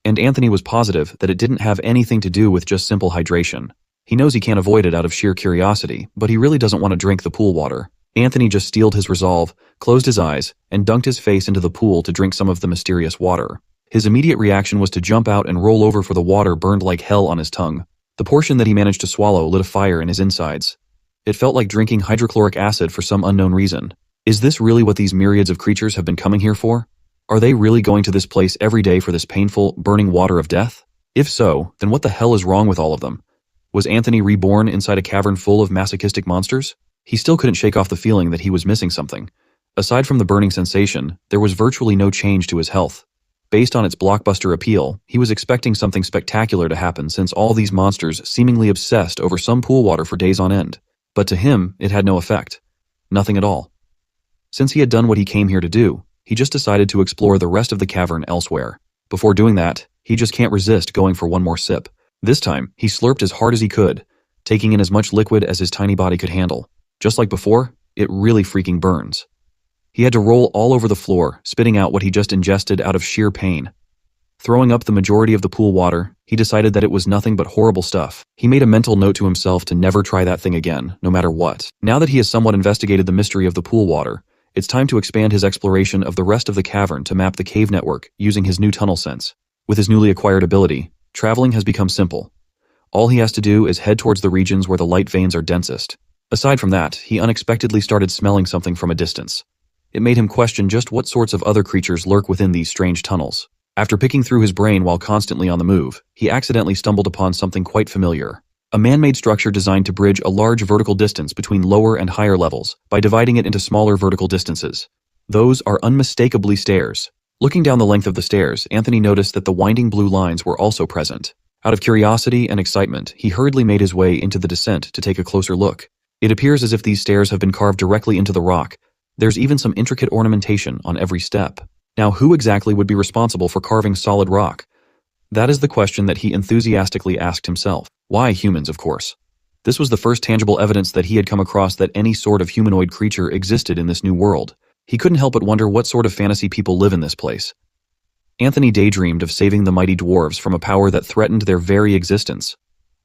Speaker 1: And Anthony was positive that it didn't have anything to do with just simple hydration. He knows he can't avoid it out of sheer curiosity, but he really doesn't want to drink the pool water. Anthony just steeled his resolve, closed his eyes, and dunked his face into the pool to drink some of the mysterious water. His immediate reaction was to jump out and roll over, for the water burned like hell on his tongue. The portion that he managed to swallow lit a fire in his insides. It felt like drinking hydrochloric acid for some unknown reason. Is this really what these myriads of creatures have been coming here for? Are they really going to this place every day for this painful, burning water of death? If so, then what the hell is wrong with all of them? Was Anthony reborn inside a cavern full of masochistic monsters? He still couldn't shake off the feeling that he was missing something. Aside from the burning sensation, there was virtually no change to his health. Based on its blockbuster appeal, he was expecting something spectacular to happen, since all these monsters seemingly obsessed over some pool water for days on end. But to him, it had no effect. Nothing at all. Since he had done what he came here to do, he just decided to explore the rest of the cavern elsewhere. Before doing that, he just can't resist going for one more sip. This time, he slurped as hard as he could, taking in as much liquid as his tiny body could handle. Just like before, it really freaking burns. He had to roll all over the floor, spitting out what he just ingested out of sheer pain. Throwing up the majority of the pool water, he decided that it was nothing but horrible stuff. He made a mental note to himself to never try that thing again, no matter what. Now that he has somewhat investigated the mystery of the pool water, it's time to expand his exploration of the rest of the cavern to map the cave network using his new tunnel sense. With his newly acquired ability, traveling has become simple. All he has to do is head towards the regions where the light veins are densest. Aside from that, he unexpectedly started smelling something from a distance. It made him question just what sorts of other creatures lurk within these strange tunnels. After picking through his brain while constantly on the move, he accidentally stumbled upon something quite familiar. A man-made structure designed to bridge a large vertical distance between lower and higher levels by dividing it into smaller vertical distances. Those are unmistakably stairs. Looking down the length of the stairs, Anthony noticed that the winding blue lines were also present. Out of curiosity and excitement, he hurriedly made his way into the descent to take a closer look. It appears as if these stairs have been carved directly into the rock. There's even some intricate ornamentation on every step. Now, who exactly would be responsible for carving solid rock? That is the question that he enthusiastically asked himself. Why humans, of course? This was the first tangible evidence that he had come across that any sort of humanoid creature existed in this new world. He couldn't help but wonder what sort of fantasy people live in this place. Anthony daydreamed of saving the mighty dwarves from a power that threatened their very existence.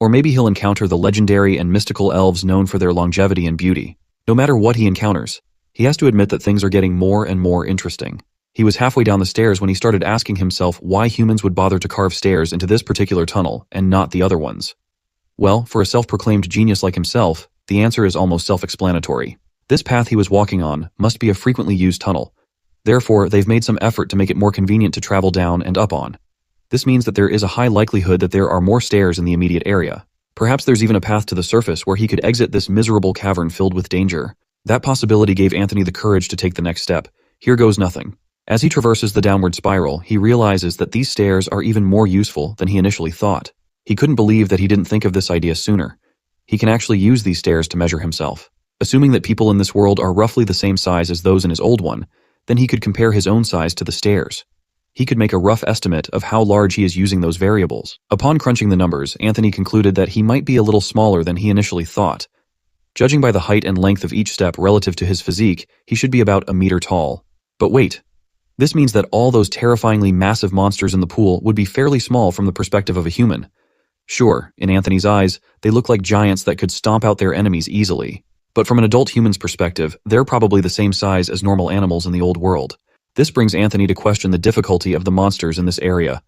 Speaker 1: Or maybe he'll encounter the legendary and mystical elves known for their longevity and beauty. No matter what he encounters, he has to admit that things are getting more and more interesting. He was halfway down the stairs when he started asking himself why humans would bother to carve stairs into this particular tunnel and not the other ones. Well, for a self-proclaimed genius like himself, the answer is almost self-explanatory. This path he was walking on must be a frequently used tunnel. Therefore, they've made some effort to make it more convenient to travel down and up on. This means that there is a high likelihood that there are more stairs in the immediate area. Perhaps there's even a path to the surface where he could exit this miserable cavern filled with danger. That possibility gave Anthony the courage to take the next step. Here goes nothing. As he traverses the downward spiral, he realizes that these stairs are even more useful than he initially thought. He couldn't believe that he didn't think of this idea sooner. He can actually use these stairs to measure himself. Assuming that people in this world are roughly the same size as those in his old one, then he could compare his own size to the stairs. He could make a rough estimate of how large he is using those variables. Upon crunching the numbers, Anthony concluded that he might be a little smaller than he initially thought. Judging by the height and length of each step relative to his physique, he should be about a meter tall. But wait, This means that all those terrifyingly massive monsters in the pool would be fairly small from the perspective of a human. Sure, in Anthony's eyes, they look like giants that could stomp out their enemies easily. But from an adult human's perspective, they're probably the same size as normal animals in the old world. This brings Anthony to question the difficulty of the monsters in this area.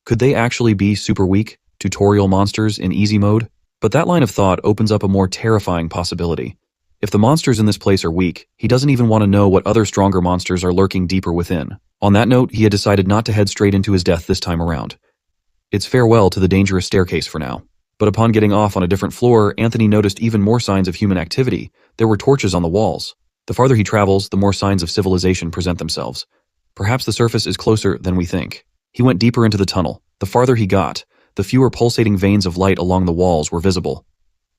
Speaker 1: Could they actually be super weak, tutorial monsters in easy mode? But that line of thought opens up a more terrifying possibility. If the monsters in this place are weak, he doesn't even want to know what other stronger monsters are lurking deeper within. On that note, he had decided not to head straight into his death this time around. It's farewell to the dangerous staircase for now. But upon getting off on a different floor, Anthony noticed even more signs of human activity. There were torches on the walls. The farther he travels, the more signs of civilization present themselves. Perhaps the surface is closer than we think. He went deeper into the tunnel. The farther he got, the fewer pulsating veins of light along the walls were visible.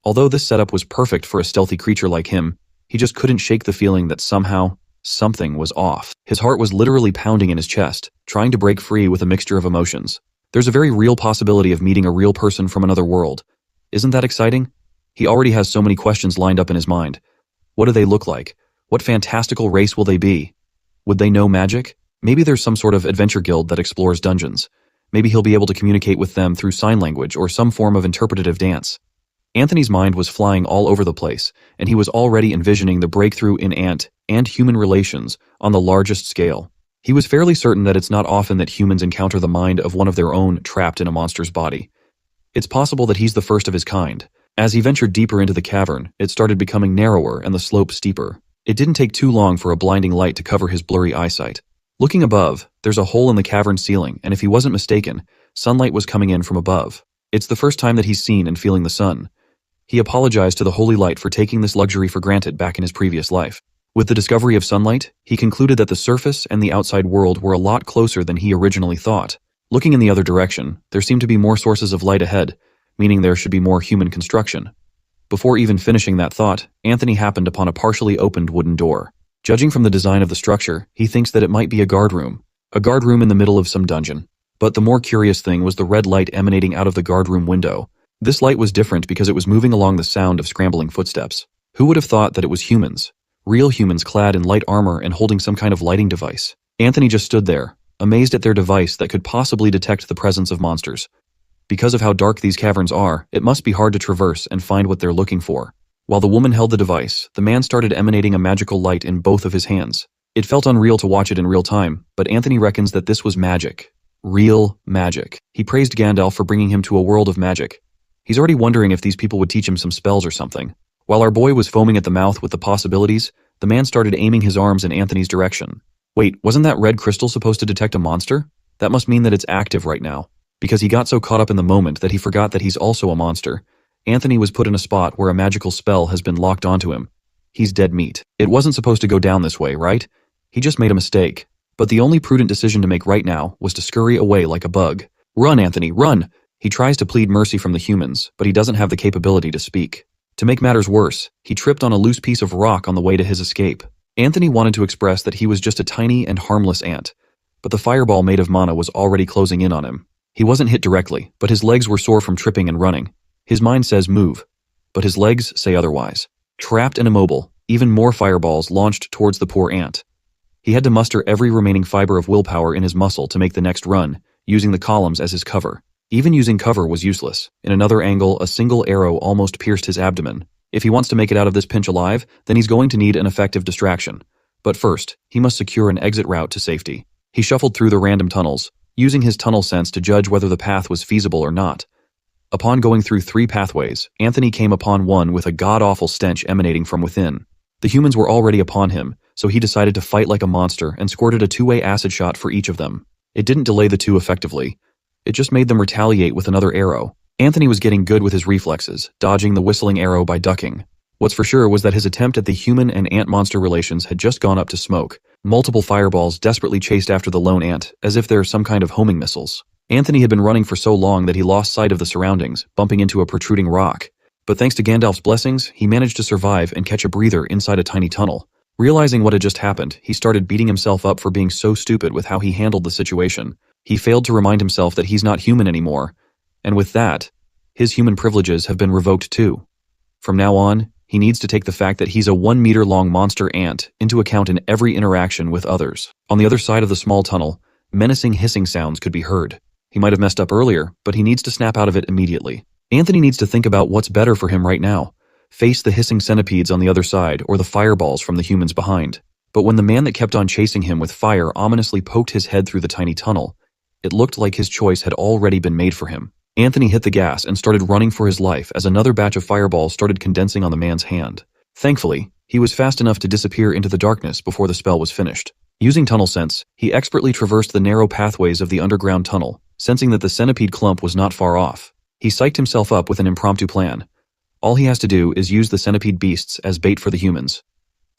Speaker 1: Although this setup was perfect for a stealthy creature like him, he just couldn't shake the feeling that somehow, something was off. His heart was literally pounding in his chest, trying to break free with a mixture of emotions. There's a very real possibility of meeting a real person from another world. Isn't that exciting? He already has so many questions lined up in his mind. What do they look like? What fantastical race will they be? Would they know magic? Maybe there's some sort of adventure guild that explores dungeons. Maybe he'll be able to communicate with them through sign language or some form of interpretative dance. Anthony's mind was flying all over the place, and he was already envisioning the breakthrough in ant and human relations on the largest scale. He was fairly certain that it's not often that humans encounter the mind of one of their own trapped in a monster's body. It's possible that he's the first of his kind. As he ventured deeper into the cavern, it started becoming narrower and the slope steeper. It didn't take too long for a blinding light to cover his blurry eyesight. Looking above, there's a hole in the cavern ceiling, and if he wasn't mistaken, sunlight was coming in from above. It's the first time that he's seen and feeling the sun. He apologized to the holy light for taking this luxury for granted back in his previous life. With the discovery of sunlight, he concluded that the surface and the outside world were a lot closer than he originally thought. Looking in the other direction, there seemed to be more sources of light ahead, meaning there should be more human construction. Before even finishing that thought, Anthony happened upon a partially opened wooden door. Judging from the design of the structure, he thinks that it might be a guard room in the middle of some dungeon. But the more curious thing was the red light emanating out of the guard room window. This light was different because it was moving along the sound of scrambling footsteps. Who would have thought that it was humans? Real humans clad in light armor and holding some kind of lighting device. Anthony just stood there, amazed at their device that could possibly detect the presence of monsters. Because of how dark these caverns are, it must be hard to traverse and find what they're looking for. While the woman held the device, the man started emanating a magical light in both of his hands. It felt unreal to watch it in real time, but Anthony reckons that this was magic. Real magic. He praised Gandalf for bringing him to a world of magic. He's already wondering if these people would teach him some spells or something. While our boy was foaming at the mouth with the possibilities, the man started aiming his arms in Anthony's direction. Wait, wasn't that red crystal supposed to detect a monster? That must mean that it's active right now. Because he got so caught up in the moment that he forgot that he's also a monster. Anthony was put in a spot where a magical spell has been locked onto him. He's dead meat. It wasn't supposed to go down this way, right? He just made a mistake. But the only prudent decision to make right now was to scurry away like a bug. Run, Anthony, run! He tries to plead mercy from the humans, but he doesn't have the capability to speak. To make matters worse, he tripped on a loose piece of rock on the way to his escape. Anthony wanted to express that he was just a tiny and harmless ant, but the fireball made of mana was already closing in on him. He wasn't hit directly, but his legs were sore from tripping and running. His mind says move, but his legs say otherwise. Trapped and immobile, even more fireballs launched towards the poor ant. He had to muster every remaining fiber of willpower in his muscle to make the next run, using the columns as his cover. Even using cover was useless. In another angle, a single arrow almost pierced his abdomen. If he wants to make it out of this pinch alive, then he's going to need an effective distraction. But first, he must secure an exit route to safety. He shuffled through the random tunnels, using his tunnel sense to judge whether the path was feasible or not. Upon going through 3 pathways, Anthony came upon one with a god-awful stench emanating from within. The humans were already upon him, so he decided to fight like a monster and squirted a 2-way acid shot for each of them. It didn't delay the 2 effectively. It just made them retaliate with another arrow. Anthony was getting good with his reflexes, dodging the whistling arrow by ducking. What's for sure was that his attempt at the human and ant-monster relations had just gone up to smoke. Multiple fireballs desperately chased after the lone ant, as if they're some kind of homing missiles. Anthony had been running for so long that he lost sight of the surroundings, bumping into a protruding rock. But thanks to Gandalf's blessings, he managed to survive and catch a breather inside a tiny tunnel. Realizing what had just happened, he started beating himself up for being so stupid with how he handled the situation. He failed to remind himself that he's not human anymore, and with that, his human privileges have been revoked too. From now on, he needs to take the fact that he's a 1-meter-long monster ant into account in every interaction with others. On the other side of the small tunnel, menacing hissing sounds could be heard. He might have messed up earlier, but he needs to snap out of it immediately. Anthony needs to think about what's better for him right now. Face the hissing centipedes on the other side or the fireballs from the humans behind. But when the man that kept on chasing him with fire ominously poked his head through the tiny tunnel, it looked like his choice had already been made for him. Anthony hit the gas and started running for his life as another batch of fireballs started condensing on the man's hand. Thankfully, he was fast enough to disappear into the darkness before the spell was finished. Using tunnel sense, he expertly traversed the narrow pathways of the underground tunnel, sensing that the centipede clump was not far off. He psyched himself up with an impromptu plan. All he has to do is use the centipede beasts as bait for the humans.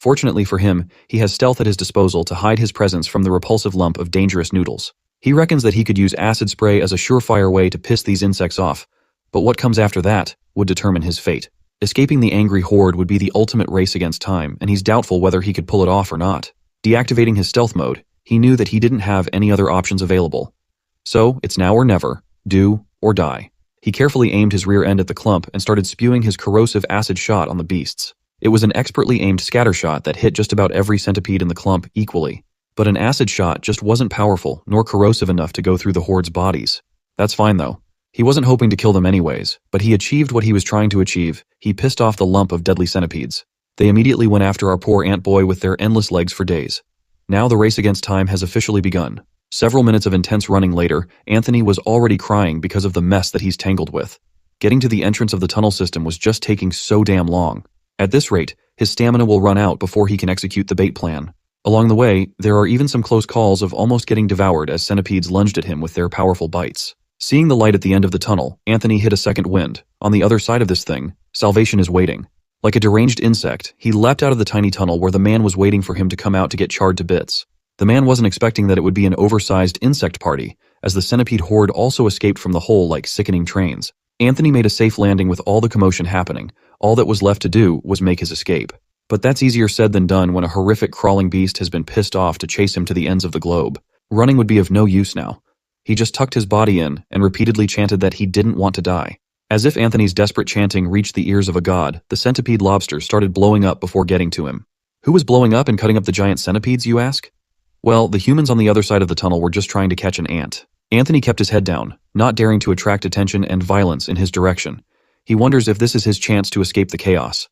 Speaker 1: Fortunately for him, he has stealth at his disposal to hide his presence from the repulsive lump of dangerous noodles. He reckons that he could use acid spray as a surefire way to piss these insects off, but what comes after that would determine his fate. Escaping the angry horde would be the ultimate race against time, and he's doubtful whether he could pull it off or not. Deactivating his stealth mode, he knew that he didn't have any other options available. So, it's now or never, do or die. He carefully aimed his rear end at the clump and started spewing his corrosive acid shot on the beasts. It was an expertly aimed scatter shot that hit just about every centipede in the clump equally. But an acid shot just wasn't powerful nor corrosive enough to go through the horde's bodies. That's fine though. He wasn't hoping to kill them anyways, but he achieved what he was trying to achieve. He pissed off the lump of deadly centipedes. They immediately went after our poor ant boy with their endless legs for days. Now the race against time has officially begun. Several minutes of intense running later, Anthony was already crying because of the mess that he's tangled with. Getting to the entrance of the tunnel system was just taking so damn long. At this rate, his stamina will run out before he can execute the bait plan. Along the way, there are even some close calls of almost getting devoured as centipedes lunged at him with their powerful bites. Seeing the light at the end of the tunnel, Anthony hit a second wind. On the other side of this thing, salvation is waiting. Like a deranged insect, he leapt out of the tiny tunnel where the man was waiting for him to come out to get charred to bits. The man wasn't expecting that it would be an oversized insect party, as the centipede horde also escaped from the hole like sickening trains. Anthony made a safe landing with all the commotion happening. All that was left to do was make his escape. But that's easier said than done when a horrific crawling beast has been pissed off to chase him to the ends of the globe. Running would be of no use now. He just tucked his body in and repeatedly chanted that he didn't want to die. As if Anthony's desperate chanting reached the ears of a god, the centipede lobsters started blowing up before getting to him. Who was blowing up and cutting up the giant centipedes, you ask? Well, the humans on the other side of the tunnel were just trying to catch an ant. Anthony kept his head down, not daring to attract attention and violence in his direction. He wonders if this is his chance to escape the chaos.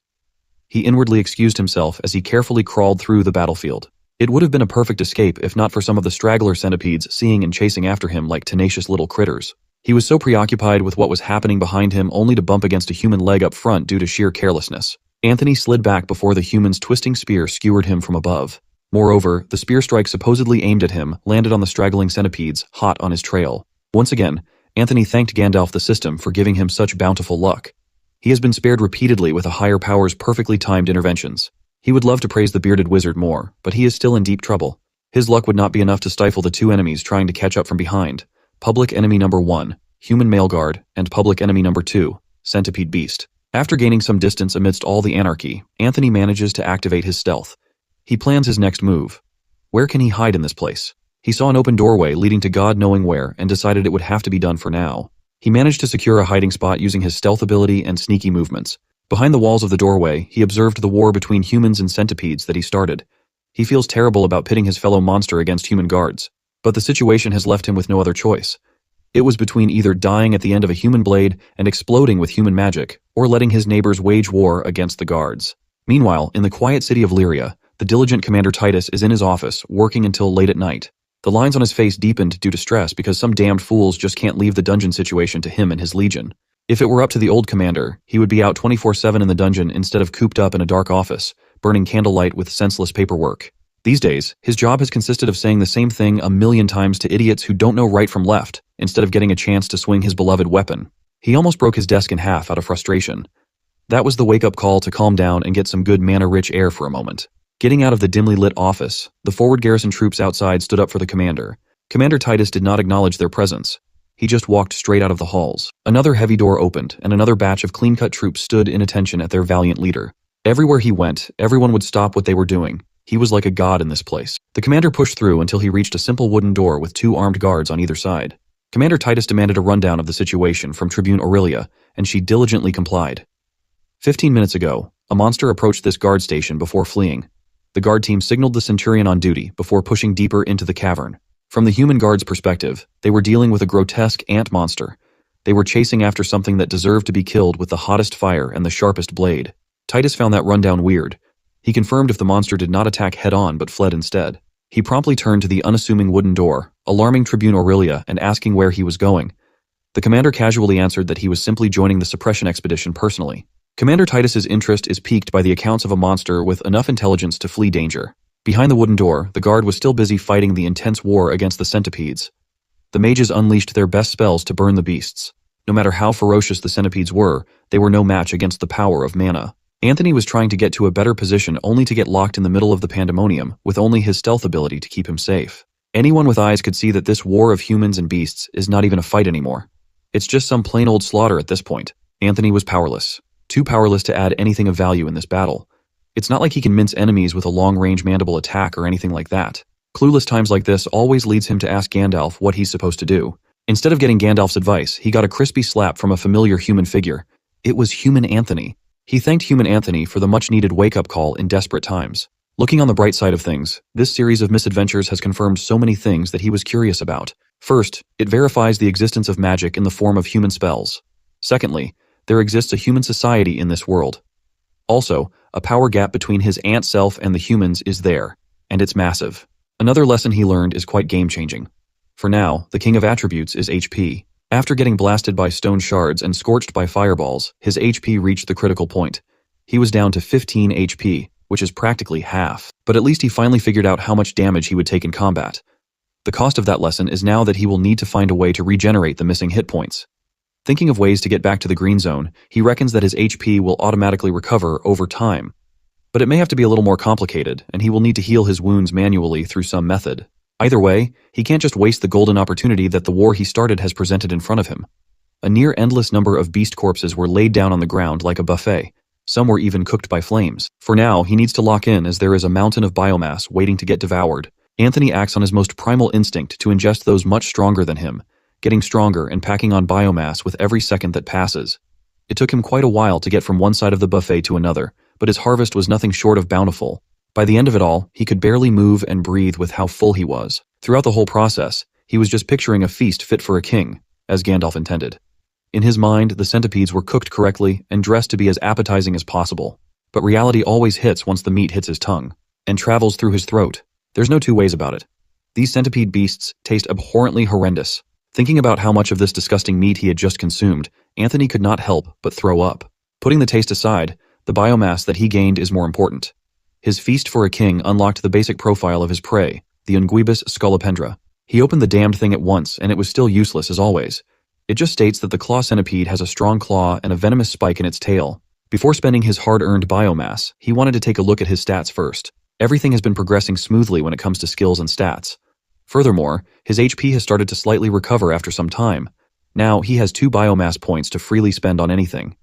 Speaker 1: He inwardly excused himself as he carefully crawled through the battlefield. It would have been a perfect escape if not for some of the straggler centipedes seeing and chasing after him like tenacious little critters. He was so preoccupied with what was happening behind him only to bump against a human leg up front due to sheer carelessness. Anthony slid back before the human's twisting spear skewered him from above. Moreover, the spear strike supposedly aimed at him landed on the straggling centipedes, hot on his trail. Once again, Anthony thanked Gandalf the system for giving him such bountiful luck. He has been spared repeatedly with a higher power's perfectly timed interventions. He would love to praise the bearded wizard more, but he is still in deep trouble. His luck would not be enough to stifle the two enemies trying to catch up from behind. Public enemy number 1, human male guard, and public enemy number 2, centipede beast. After gaining some distance amidst all the anarchy, Anthony manages to activate his stealth. He plans his next move. Where can he hide in this place? He saw an open doorway leading to God knowing where and decided it would have to be done for now. He managed to secure a hiding spot using his stealth ability and sneaky movements. Behind the walls of the doorway, he observed the war between humans and centipedes that he started. He feels terrible about pitting his fellow monster against human guards, but the situation has left him with no other choice. It was between either dying at the end of a human blade and exploding with human magic, or letting his neighbors wage war against the guards. Meanwhile, in the quiet city of Lyria, the diligent Commander Titus is in his office, working until late at night. The lines on his face deepened due to stress because some damned fools just can't leave the dungeon situation to him and his legion. If it were up to the old commander, he would be out 24/7 in the dungeon instead of cooped up in a dark office, burning candlelight with senseless paperwork. These days, his job has consisted of saying the same thing a million times to idiots who don't know right from left, instead of getting a chance to swing his beloved weapon. He almost broke his desk in half out of frustration. That was the wake-up call to calm down and get some good mana-rich air for a moment. Getting out of the dimly lit office, the forward garrison troops outside stood up for the commander. Commander Titus did not acknowledge their presence. He just walked straight out of the halls. Another heavy door opened, and another batch of clean-cut troops stood in attention at their valiant leader. Everywhere he went, everyone would stop what they were doing. He was like a god in this place. The commander pushed through until he reached a simple wooden door with 2 armed guards on either side. Commander Titus demanded a rundown of the situation from Tribune Aurelia, and she diligently complied. 15 minutes ago, a monster approached this guard station before fleeing. The guard team signaled the centurion on duty before pushing deeper into the cavern. From the human guard's perspective, they were dealing with a grotesque ant monster. They were chasing after something that deserved to be killed with the hottest fire and the sharpest blade. Titus found that rundown weird. He confirmed if the monster did not attack head-on but fled instead. He promptly turned to the unassuming wooden door, alarming Tribune Aurelia and asking where he was going. The commander casually answered that he was simply joining the suppression expedition personally. Commander Titus's interest is piqued by the accounts of a monster with enough intelligence to flee danger. Behind the wooden door, the guard was still busy fighting the intense war against the centipedes. The mages unleashed their best spells to burn the beasts. No matter how ferocious the centipedes were, they were no match against the power of mana. Anthony was trying to get to a better position only to get locked in the middle of the pandemonium, with only his stealth ability to keep him safe. Anyone with eyes could see that this war of humans and beasts is not even a fight anymore. It's just some plain old slaughter at this point. Anthony was powerless. Too powerless to add anything of value in this battle. It's not like he can mince enemies with a long-range mandible attack or anything like that. Clueless times like this always leads him to ask Gandalf what he's supposed to do. Instead of getting Gandalf's advice, he got a crispy slap from a familiar human figure. It was Human Anthony. He thanked Human Anthony for the much-needed wake-up call in desperate times. Looking on the bright side of things, this series of misadventures has confirmed so many things that he was curious about. First, it verifies the existence of magic in the form of human spells. Secondly, there exists a human society in this world. Also, a power gap between his ant self and the humans is there, and it's massive. Another lesson he learned is quite game-changing. For now, the king of attributes is HP. After getting blasted by stone shards and scorched by fireballs, his HP reached the critical point. He was down to 15 HP, which is practically half. But at least he finally figured out how much damage he would take in combat. The cost of that lesson is now that he will need to find a way to regenerate the missing hit points. Thinking of ways to get back to the green zone, he reckons that his HP will automatically recover over time. But it may have to be a little more complicated, and he will need to heal his wounds manually through some method. Either way, he can't just waste the golden opportunity that the war he started has presented in front of him. A near endless number of beast corpses were laid down on the ground like a buffet. Some were even cooked by flames. For now, he needs to lock in as there is a mountain of biomass waiting to get devoured. Anthony acts on his most primal instinct to ingest those much stronger than him, getting stronger and packing on biomass with every second that passes. It took him quite a while to get from one side of the buffet to another, but his harvest was nothing short of bountiful. By the end of it all, he could barely move and breathe with how full he was. Throughout the whole process, he was just picturing a feast fit for a king, as Gandalf intended. In his mind, the centipedes were cooked correctly and dressed to be as appetizing as possible. But reality always hits once the meat hits his tongue, and travels through his throat. There's no two ways about it. These centipede beasts taste abhorrently horrendous. Thinking about how much of this disgusting meat he had just consumed, Anthony could not help but throw up. Putting the taste aside, the biomass that he gained is more important. His feast for a king unlocked the basic profile of his prey, the Unguibus scolopendra. He opened the damned thing at once, and it was still useless as always. It just states that the claw centipede has a strong claw and a venomous spike in its tail. Before spending his hard-earned biomass, he wanted to take a look at his stats first. Everything has been progressing smoothly when it comes to skills and stats. Furthermore, his HP has started to slightly recover after some time. Now, he has 2 biomass points to freely spend on anything.